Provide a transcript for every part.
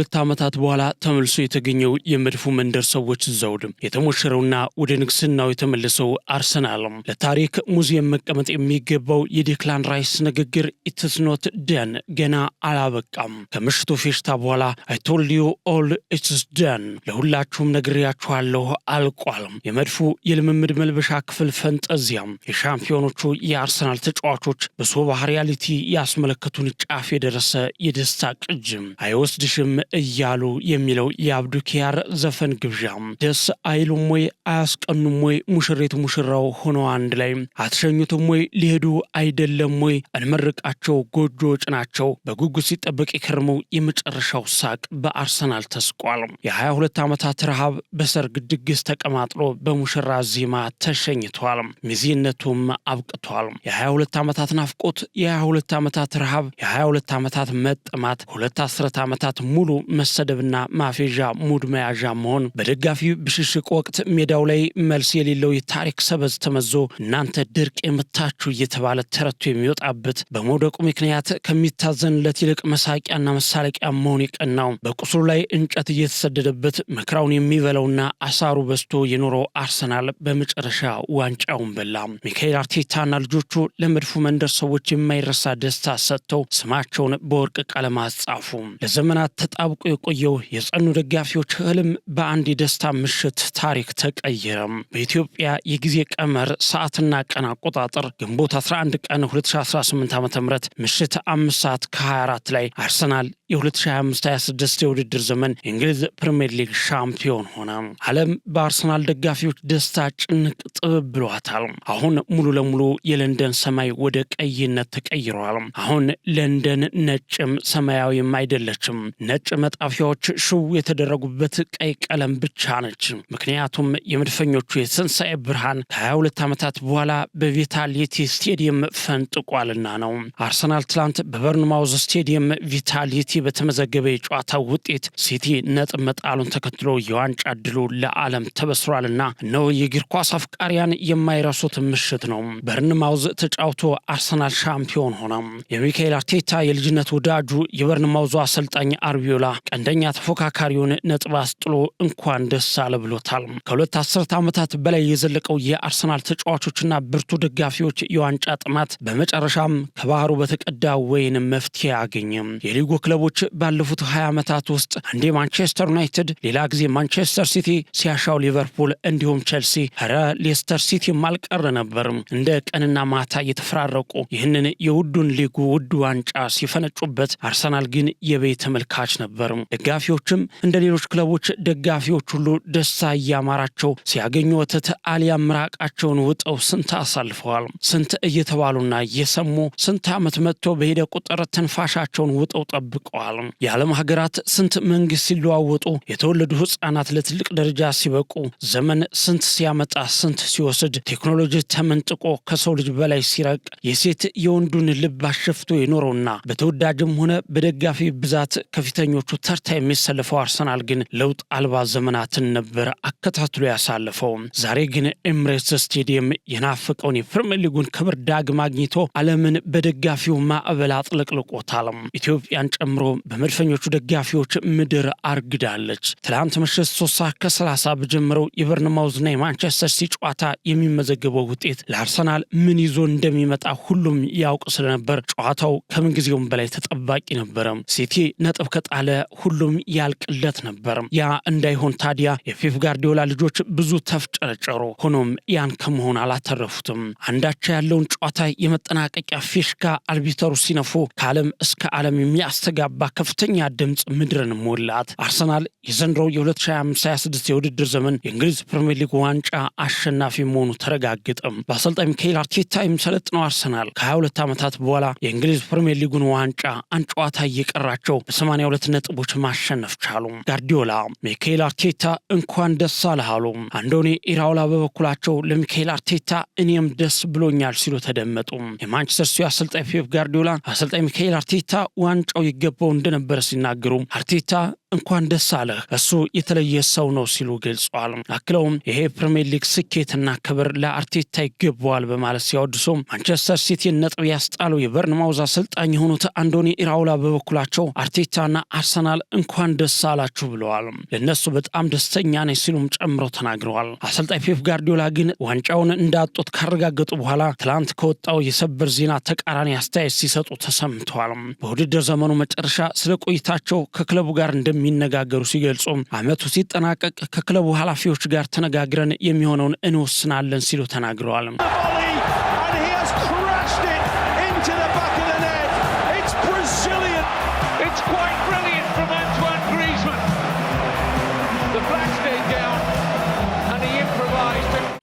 ከ22 ዓመታት በኋላ ተመልሶ የተገኘው የመድፉ መንደር ሰዎች ዘውድ የተሞሸረውና ወደ ንግስናው የተመለሰው አርሰናል ለታሪክ ሙዚየም መቀመጥ የሚገባው የዴክላን ራይስ ንግግር ኢትስ ኖት ደን ገና አላበቃም። ከምሽቱ ፌሽታ በኋላ አይ ቶልድ ዩ ኦል ኢትስ ደን ለሁላችሁም ነግሬያችኋለሁ አልቋል። የመድፉ የልምምድ መልበሻ ክፍል ፈንጠዚያም የሻምፒዮኖቹ የአርሰናል ተጫዋቾች በሶባህ ሪያሊቲ ያስመለከቱን ጫፍ የደረሰ የደስታ ቅጅም አይወስድሽም እያሉ የሚለው የአብዱኪያር ዘፈን ግብዣ ደስ አይሉም ወይ አያስቀኑም ወይ? ሙሽሪት ሙሽራው ሆነው አንድ ላይ አትሸኙትም ወይ? ሊሄዱ አይደለም ወይ? እንመርቃቸው ጎጆ ጭናቸው በጉጉት ሲጠበቅ የከረመው የመጨረሻው ሳቅ በአርሰናል ተስቋል። የ22 ዓመታት ረሃብ በሰርግ ድግስ ተቀማጥሎ በሙሽራ ዜማ ተሸኝቷል። ሚዜነቱም አብቅቷል። የ22 ዓመታት ናፍቆት፣ የ22 ዓመታት ረሃብ፣ የ22 ዓመታት መጠማት፣ ሁለት አስርት ዓመታት ሙሉ መሰደብና ማፌዣ ሙድ መያዣ መሆን በደጋፊ ብሽሽቅ ወቅት ሜዳው ላይ መልስ የሌለው የታሪክ ሰበዝ ተመዞ እናንተ ድርቅ የምታችሁ እየተባለ ተረቱ የሚወጣበት በመውደቁ ምክንያት ከሚታዘንለት ይልቅ መሳቂያና መሳለቂያ መሆን የቀናው በቁስሉ ላይ እንጨት እየተሰደደበት መከራውን የሚበላውና አሳሩ በስቶ የኖረው አርሰናል በመጨረሻ ዋንጫውን በላ። ሚካኤል አርቴታና ልጆቹ ለመድፉ መንደር ሰዎች የማይረሳ ደስታ ሰጥተው ስማቸውን በወርቅ ቀለም አጻፉ። ለዘመናት ተጣብቆ የቆየው የጸኑ ደጋፊዎች ህልም በአንድ የደስታ ምሽት ታሪክ ተቀየረ። በኢትዮጵያ የጊዜ ቀመር ሰዓትና ቀን አቆጣጠር ግንቦት 11 ቀን 2018 ዓ.ም ምሽት 5 ሰዓት ከ24 ላይ አርሰናል የ2025-26 የውድድር ዘመን የእንግሊዝ ፕሪሚየር ሊግ ሻምፒዮን ሆነ። ዓለም በአርሰናል ደጋፊዎች ደስታ ጭንቅ ጥብብ ብሏታል። አሁን ሙሉ ለሙሉ የለንደን ሰማይ ወደ ቀይነት ተቀይሯል። አሁን ለንደን ነጭም ሰማያዊም አይደለችም። ነጭ መጣፊያዎች ሽው የተደረጉበት ቀይ ቀለም ብቻ ነች። ምክንያቱም የመድፈኞቹ የትንሣኤ ብርሃን ከ22 ዓመታት በኋላ በቪታሊቲ ስቴዲየም ፈንጥቋልና ነው። አርሰናል ትላንት በበርንማውዝ ስቴዲየም ቪታሊቲ በተመዘገበ የጨዋታ ውጤት ሲቲ ነጥብ መጣሉን ተከትሎ የዋንጫ ዕድሉ ለዓለም ተበስሯልና ነው የእግር ኳስ አፍቃሪያን የማይረሱት ምሽት ነው። በርንማውዝ ተጫውቶ አርሰናል ሻምፒዮን ሆነ። የሚካኤል አርቴታ የልጅነት ወዳጁ የበርንማውዙ አሰልጣኝ አርቢዮላ ቀንደኛ ተፎካካሪውን ነጥብ አስጥሎ እንኳን ደስ አለ ብሎታል። ከሁለት አስርት ዓመታት በላይ የዘለቀው የአርሰናል ተጫዋቾችና ብርቱ ደጋፊዎች የዋንጫ ጥማት በመጨረሻም ከባህሩ በተቀዳ ወይን መፍትሄ አገኘ። የሊጉ ክለቦች ባለፉት 20 ዓመታት ውስጥ አንዴ ማንቸስተር ዩናይትድ፣ ሌላ ጊዜ ማንቸስተር ሲቲ፣ ሲያሻው ሊቨርፑል እንዲሁም ቼልሲ፣ ኧረ ሌስተር ሲቲ ማልቀረ ነበር እንደ ቀንና ማታ እየተፈራረቁ ይህንን የውዱን ሊጉ ውድ ዋንጫ ሲፈነጩበት አርሰናል ግን የቤት ተመልካች ነበር። ደጋፊዎችም እንደ ሌሎች ክለቦች ደጋፊዎች ሁሉ ደስታ እያማራቸው ሲያገኙ ወተት አሊያም ምራቃቸውን ውጠው ስንት አሳልፈዋል። ስንት እየተባሉና እየሰሙ ስንት ዓመት መጥቶ በሄደ ቁጥር ትንፋሻቸውን ውጠው ጠብቀዋል። የዓለም ሀገራት ስንት መንግስት ሲለዋወጡ የተወለዱ ሕፃናት ለትልቅ ደረጃ ሲበቁ ዘመን ስንት ሲያመጣ ስንት ሲወስድ ቴክኖሎጂ ተመንጥቆ ከሰው ልጅ በላይ ሲረቅ የሴት የወንዱን ልብ አሸፍቶ የኖረውና በተወዳጅም ሆነ በደጋፊ ብዛት ከፊተኞቹ ተርታ የሚሰልፈው አርሰናል ግን ለውጥ አልባ ዘመናትን ነበር አከታትሎ ያሳለፈው። ዛሬ ግን ኤምሬትስ ስቴዲየም የናፈቀውን የፕሪሚየር ሊጉን ክብር ዳግም አግኝቶ ዓለምን በደጋፊው ማዕበል አጥለቅልቆታል። ኢትዮጵያን ጨምሮ በመድፈኞቹ ደጋፊዎች ምድር አርግዳለች። ትላንት ምሽት 3:30 በጀመረው የበርንማውዝና የማንቸስተር ሲቲ ጨዋታ የሚመዘገበው ውጤት ለአርሰናል ምን ይዞ እንደሚመጣ ሁሉም ያውቅ ስለነበር ጨዋታው ከምንጊዜውም በላይ ተጠባቂ ነበር። ሲቲ ነጥብ ከጣለ ሁሉም ያልቅለት ነበር። ያ እንዳይሆን ታዲያ የፔፕ ጋርዲዮላ ልጆች ብዙ ተፍጨረጨሩ። ሆኖም ያን ከመሆን አላተረፉትም። አንዳቻ ያለውን ጨዋታ የመጠናቀቂያ ፊሽካ አልቢተሩ ሲነፉ ከዓለም እስከ ዓለም የሚያስተጋባ ከፍተኛ ድምፅ ምድርን ሞላት። አርሰናል የዘንድሮው የ2025-26 የውድድር ዘመን የእንግሊዝ ፕሪሚየር ሊግ ዋንጫ አሸናፊ መሆኑ ተረጋገጠ። በአሰልጣኝ ሚካኤል አርቴታ የሚሰለጥነው አርሰናል ከ22 ዓመታት በኋላ የእንግሊዝ ፕሪሚየር ሊጉን ዋንጫ አንድ ጨዋታ እየቀራቸው በ82 ነጥቦች ማሸነፍ ቻሉ። ጋርዲዮላ ሚካኤል አርቴታ እንኳን ደስ አለህ አሉ። አንዶኒ ኢራኦላ በበኩላቸው ለሚካኤል አርቴታ እኔም ደስ ብሎኛል ሲሉ ተደመጡ። የማንቸስተር ሲቲ አሰልጣኝ ፔፕ ጋርዲዮላ አሰልጣኝ ሚካኤል አርቴታ ዋንጫው ይገባው እንደነበረ ሲናገሩ አርቴታ እንኳን ደስ አለህ፣ እሱ የተለየ ሰው ነው ሲሉ ገልጸዋል። አክለውም ይሄ ፕሪሚየር ሊግ ስኬትና ክብር ለአርቴታ ይገባዋል በማለት ሲያወድሱ ማንቸስተር ሲቲን ነጥብ ያስጣለው የበርንማውዝ አሰልጣኝ የሆኑት አንዶኒ ኢራኦላ በበኩላቸው አርቴታና አርሰናል እንኳን ደስ አላችሁ ብለዋል። ለነሱ በጣም ደስተኛ ነኝ ሲሉም ጨምረው ተናግረዋል። አሰልጣኝ ፔፕ ጋርዲዮላ ግን ዋንጫውን እንዳጡት ካረጋገጡ በኋላ ትላንት ከወጣው የሰበር ዜና ተቃራኒ አስተያየት ሲሰጡ ተሰምተዋል። በውድድር ዘመኑ መጨረሻ ስለ ቆይታቸው ከክለቡ ጋር እንደሚነጋገሩ ሲገልጹ ዓመቱ ሲጠናቀቅ ከክለቡ ኃላፊዎች ጋር ተነጋግረን የሚሆነውን እንወስናለን ሲሉ ተናግረዋል።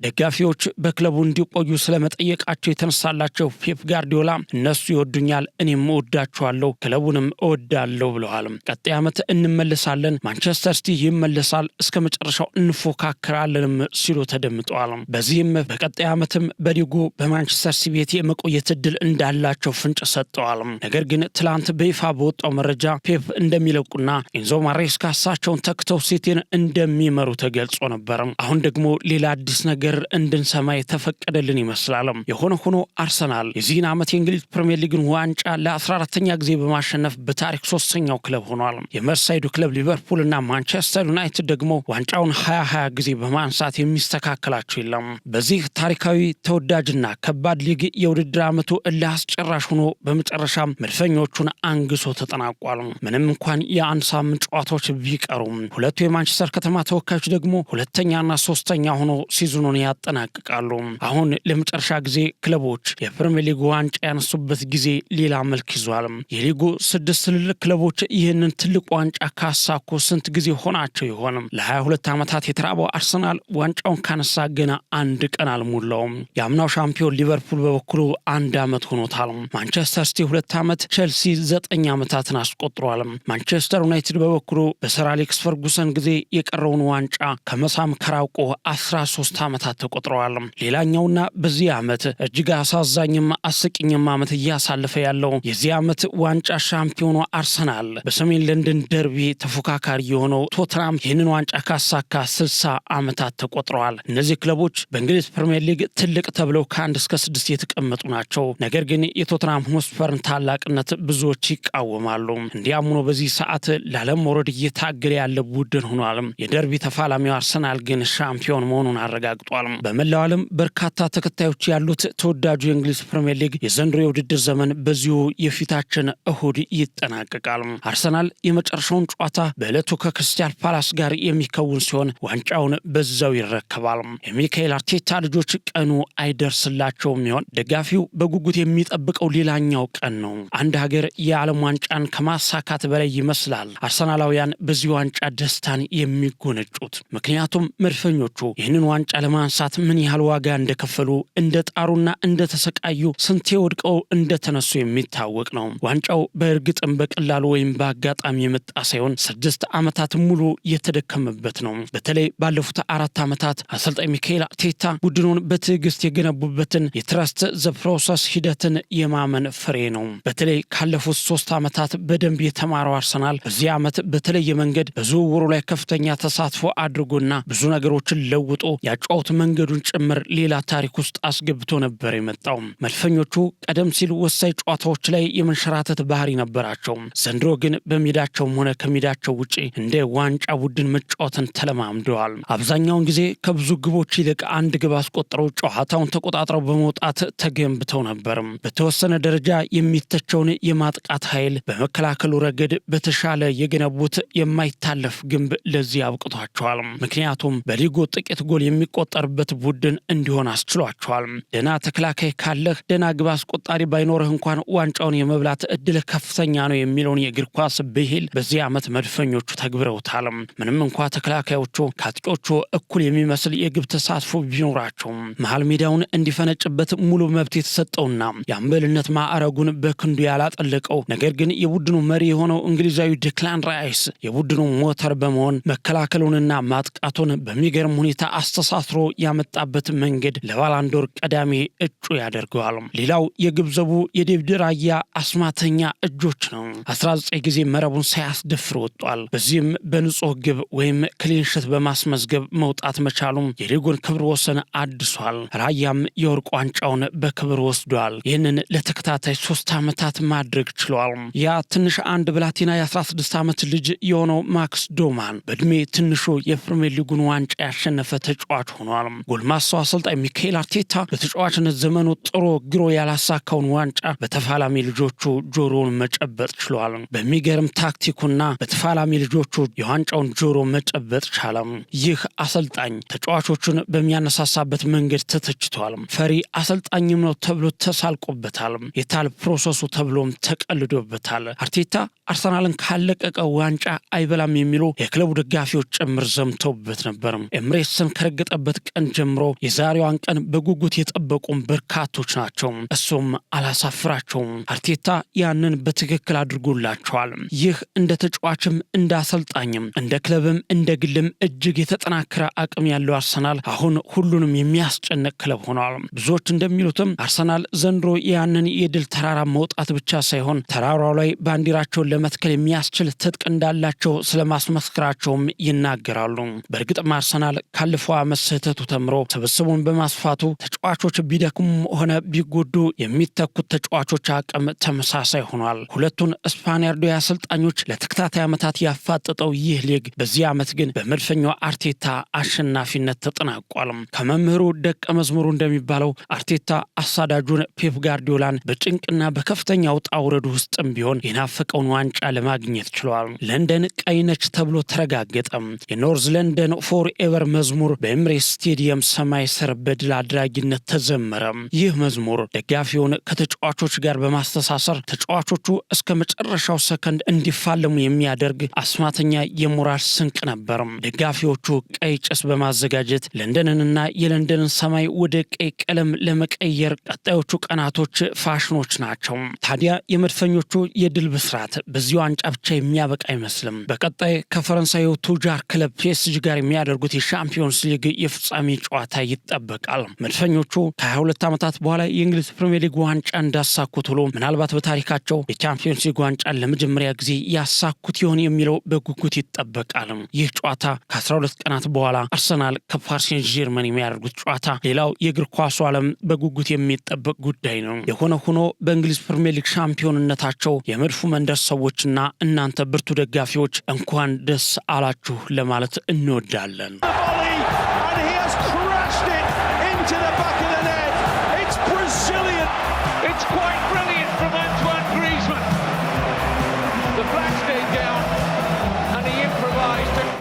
ደጋፊዎች በክለቡ እንዲቆዩ ስለመጠየቃቸው የተነሳላቸው ፔፕ ጋርዲዮላ እነሱ ይወዱኛል፣ እኔም እወዳቸዋለሁ፣ ክለቡንም እወዳለሁ ብለዋል። ቀጣይ ዓመት እንመለሳለን፣ ማንቸስተር ሲቲ ይመለሳል፣ እስከ መጨረሻው እንፎካከራለንም ሲሉ ተደምጠዋል። በዚህም በቀጣይ ዓመትም በሊጉ በማንቸስተር ሲቲ ቤት የመቆየት እድል እንዳላቸው ፍንጭ ሰጥተዋል። ነገር ግን ትላንት በይፋ በወጣው መረጃ ፔፕ እንደሚለቁና ኢንዞ ማሬስካ እሳቸውን ተክተው ሲቲን እንደሚመሩ ተገልጾ ነበር። አሁን ደግሞ ሌላ አዲስ ነገር እንድንሰማ የተፈቀደልን ይመስላል። የሆነ ሆኖ አርሰናል የዚህን ዓመት የእንግሊዝ ፕሪሚየር ሊግን ዋንጫ ለ14ኛ ጊዜ በማሸነፍ በታሪክ 3ኛው ክለብ ሆኗል። የመርሳይዱ ክለብ ሊቨርፑልና ማንቸስተር ዩናይትድ ደግሞ ዋንጫውን 20 ጊዜ በማንሳት የሚስተካከላቸው የለም። በዚህ ታሪካዊ ተወዳጅና ከባድ ሊግ የውድድር ዓመቱ እልህ አስጨራሽ ሆኖ በመጨረሻም መድፈኞቹን አንግሶ ተጠናቋል። ምንም እንኳን የአንድ ሳምንት ጨዋታዎች ቢቀሩም ሁለቱ የማንቸስተር ከተማ ተወካዮች ደግሞ ሁለተኛና ሶስተኛ ሆኖ ሲዝኑን ያጠናቅቃሉ። አሁን ለመጨረሻ ጊዜ ክለቦች የፕሪሚየር ሊግ ዋንጫ ያነሱበት ጊዜ ሌላ መልክ ይዟል። የሊጉ 6 ትልልቅ ክለቦች ይህንን ትልቅ ዋንጫ ካሳኩ ስንት ጊዜ ሆናቸው ይሆን? ለ22 ዓመታት የተራበው አርሰናል ዋንጫውን ካነሳ ገና አንድ ቀን አልሞላውም። የአምናው ሻምፒዮን ሊቨርፑል በበኩሉ 1 ዓመት ሆኖታል። ማንቸስተር ሲቲ 2 ዓመት፣ ቼልሲ 9 ዓመታትን አስቆጥሯል። ማንቸስተር ዩናይትድ በበኩሉ በሰር አሌክስ ፈርጉሰን ጊዜ የቀረውን ዋንጫ ከመሳም ከራቆ 13 ዓመታት ተቆጥረዋል። ሌላኛውና በዚህ ዓመት እጅግ አሳዛኝም አስቂኝም ዓመት እያሳለፈ ያለው የዚህ ዓመት ዋንጫ ሻምፒዮኑ አርሰናል በሰሜን ለንደን ደርቢ ተፎካካሪ የሆነው ቶተንሃም ይህንን ዋንጫ ካሳካ 60 ዓመታት ተቆጥረዋል። እነዚህ ክለቦች በእንግሊዝ ፕሪሚየር ሊግ ትልቅ ተብለው ከ1 እስከ 6 የተቀመጡ ናቸው። ነገር ግን የቶተንሃም ሆትስፐርን ታላቅነት ብዙዎች ይቃወማሉ። እንዲያም ሆኖ በዚህ ሰዓት ላለመውረድ እየታገለ ያለ ቡድን ሆኗል። የደርቢ ተፋላሚው አርሰናል ግን ሻምፒዮን መሆኑን አረጋግጧል። በመላው ዓለም በርካታ ተከታዮች ያሉት ተወዳጁ የእንግሊዝ ፕሪሚየር ሊግ የዘንድሮ የውድድር ዘመን በዚሁ የፊታችን እሁድ ይጠናቀቃል። አርሰናል የመጨረሻውን ጨዋታ በዕለቱ ከክሪስታል ፓላስ ጋር የሚከውን ሲሆን ዋንጫውን በዛው ይረከባል። የሚካኤል አርቴታ ልጆች ቀኑ አይደርስላቸውም ይሆን? ደጋፊው በጉጉት የሚጠብቀው ሌላኛው ቀን ነው። አንድ ሀገር የዓለም ዋንጫን ከማሳካት በላይ ይመስላል አርሰናላውያን በዚህ ዋንጫ ደስታን የሚጎነጩት። ምክንያቱም መድፈኞቹ ይህንን ዋንጫ ለማንሳት ምን ያህል ዋጋ እንደከፈሉ፣ እንደጣሩና እንደተሰቃዩ፣ ስንቴ ወድቀው እንደተነሱ የሚታወቅ ነው። ዋንጫው በእርግጥም በቀላሉ ወይም በአጋጣሚ የመጣ ሳይሆን 6 ዓመታት ሙሉ የተደከመበት ነው። በተለይ ባለፉት 4 ዓመታት አሰልጣኝ ሚካኤል አርቴታ ቡድኑን በትዕግስት የገነቡበትን የትረስት ዘ ፕሮሰስ ሂደትን የማመን ፍሬ ነው። በተለይ ካለፉት 3 ዓመታት በደንብ የተማረው አርሰናል በዚህ ዓመት በተለየ መንገድ በዝውውሩ ላይ ከፍተኛ ተሳትፎ አድርጎና ብዙ ነገሮችን ለውጦ ያጫወት መንገዱን ጭምር ሌላ ታሪክ ውስጥ አስገብቶ ነበር የመጣው። መድፈኞቹ ቀደም ሲል ወሳኝ ጨዋታዎች ላይ የመንሸራተት ባህሪ ነበራቸው። ዘንድሮ ግን በሜዳቸውም ሆነ ከሜዳቸው ውጪ እንደ ዋንጫ ቡድን መጫወትን ተለማምደዋል። አብዛኛውን ጊዜ ከብዙ ግቦች ይልቅ አንድ ግብ አስቆጥረው ጨዋታውን ተቆጣጥረው በመውጣት ተገንብተው ነበር። በተወሰነ ደረጃ የሚተቸውን የማጥቃት ኃይል በመከላከሉ ረገድ በተሻለ የገነቡት የማይታለፍ ግንብ ለዚህ አብቅቷቸዋል። ምክንያቱም በሊጉ ጥቂት ጎል የሚቆጠርበት ቡድን እንዲሆን አስችሏቸዋል። ደና ተከላካይ ካለህ ደና ግብ አስቆጣሪ ባይኖርህ እንኳን ዋንጫውን የመብላት እድል ከፍተኛ ነው የሚለውን የእግር ኳስ ብሂል በዚህ ዓመት መድፈኞቹ ተግብረውታል። ምንም እንኳ ተከላካዮቹ ከአጥቂዎቹ እኩል የሚመስል የግብ ተሳትፎ ቢኖራቸውም መሃል ሜዳውን እንዲፈነጭበት ሙሉ መብት የተሰጠውና የአምበልነት ማዕረጉን በክንዱ ያላጠለቀው ነገር ግን የቡድኑ መሪ የሆነው እንግሊዛዊ ዲክላን ራይስ የቡድኑ ሞተር በመሆን መከላከሉንና ማጥቃቱን በሚገርም ሁኔታ አስተሳስሮ ያመጣበት መንገድ ለባላንዶር ቀዳሚ እጩ ያደርገዋል። ሌላው የግብዘቡ የዴቪድ ራያ አስማተኛ እጆች ነው። 19 ጊዜ መረቡን ሳያስደፍር ወጥቷል። በዚህም በንጹህ ግብ ወይም ክሊንሽት በማስመዝገብ መውጣት መቻሉም የሊጉን ክብር ወሰን አድሷል። ራያም የወርቅ ዋንጫውን በክብር ወስዷል። ይህንን ለተከታታይ 3 ዓመታት ማድረግ ችሏል። ያ ትንሽ አንድ ብላቴና የ16 ዓመት ልጅ የሆነው ማክስ ዶማን በእድሜ ትንሹ የፕሪሚየር ሊጉን ዋንጫ ያሸነፈ ተጫዋች ሆኗል። ጎልማሳው አሰልጣኝ ሚካኤል አርቴታ በተጫዋችነት ዘመኑ ጥሮ ግሮ ያላሳካውን ዋንጫ በተፋላሚ ልጆቹ ጆሮውን መጨበጥ ችሏል። በሚገርም ታክቲኩና በተፋላሚ ልጆቹ የዋንጫውን ጆሮ መጨበጥ ቻለም። ይህ አሰልጣኝ ተጫዋቾቹን በሚያነሳሳበት መንገድ ተተችቷል። ፈሪ አሰልጣኝም ነው ተብሎ ተሳልቆበታል። የታል ፕሮሰሱ ተብሎም ተቀልዶበታል። አርቴታ አርሰናልን ካለቀቀ ዋንጫ አይበላም የሚሉ የክለቡ ደጋፊዎች ጭምር ዘምተውበት ነበር። ኤምሬትስን ከረገጠበት ቀን ጀምሮ የዛሬዋን ቀን በጉጉት የጠበቁም በርካቶች ናቸው። እሱም አላሳፍራቸውም። አርቴታ ያንን በትክክል አድርጎላቸዋል። ይህ እንደ ተጫዋችም እንደ አሰልጣኝም እንደ ክለብም እንደ ግልም እጅግ የተጠናከረ አቅም ያለው አርሰናል አሁን ሁሉንም የሚያስጨንቅ ክለብ ሆኗል። ብዙዎች እንደሚሉትም አርሰናል ዘንድሮ ያንን የድል ተራራ መውጣት ብቻ ሳይሆን ተራራው ላይ ባንዲራቸውን ለመትከል የሚያስችል ትጥቅ እንዳላቸው ስለማስመስከራቸውም ይናገራሉ። በእርግጥም አርሰናል ካለፈው ዓመት ስህተቱ ተምሮ ስብስቡን በማስፋቱ ተጫዋቾች ቢደክሙም ሆነ ቢጎዱ የሚተኩት ተጫዋቾች አቅም ተመሳሳይ ሆኗል። ሁለቱን ስፓኒያርዶ አሰልጣኞች ለተከታታይ ዓመታት ያፋጠጠው ይህ ሊግ በዚህ ዓመት ግን በመድፈኛው አርቴታ አሸናፊነት ተጠናቋል። ከመምህሩ ደቀ መዝሙሩ እንደሚባለው አርቴታ አሳዳጁን ፔፕ ጋርዲዮላን በጭንቅና በከፍተኛ ውጣ ውረድ ውስጥም ቢሆን የናፈቀውን ዋንጫ ለማግኘት ችሏል። ለንደን ቀይ ነች ተብሎ ተረጋገጠ። የኖርዝ ለንደን ፎር ኤቨር መዝሙር በኤምሬትስ ስቴዲየም ሰማይ ስር በድል አድራጊነት ተዘመረ። ይህ መዝሙር ደጋፊውን ከተጫዋቾች ጋር በማስተሳሰር ተጫዋቾቹ እስከ መጨረሻው ሰከንድ እንዲፋለሙ የሚያደርግ አስማተኛ የሞራል ስንቅ ነበር። ደጋፊዎቹ ቀይ ጭስ በማዘጋጀት ለንደንንና የለንደንን ሰማይ ወደ ቀይ ቀለም ለመቀየር ቀጣዮቹ ቀናቶች ፋሽኖች ናቸው። ታዲያ የመድፈኞቹ የድል ብስራት በዚህ ዋንጫ ብቻ የሚያበቃ አይመስልም። በቀጣይ ከፈረንሳዩ ቱጃር ክለብ ፒኤስጂ ጋር የሚያደርጉት የሻምፒዮንስ ሊግ የፍጻሜ ጨዋታ ይጠበቃል። መድፈኞቹ ከ22 ዓመታት በኋላ የእንግሊዝ ፕሪሚየር ሊግ ዋንጫ እንዳሳኩት ሁሉ ምናልባት በታሪካቸው የቻምፒዮንስ ሊግ ዋንጫን ለመጀመሪያ ጊዜ ያሳኩት ይሆን የሚለው በጉጉት ይጠበቃል። ይህ ጨዋታ ከ12 ቀናት በኋላ አርሰናል ከፓሪስ ሴን ዠርመን የሚያደርጉት ጨዋታ ሌላው የእግር ኳሱ ዓለም በጉጉት የሚጠበቅ ጉዳይ ነው። የሆነ ሆኖ በእንግሊዝ ፕሪሚየር ሊግ ሻምፒዮንነታቸው የመድፉ መንደር ሰዎችና እናንተ ብርቱ ደጋፊዎች እንኳን ደስ አላችሁ ለማለት እንወዳለን።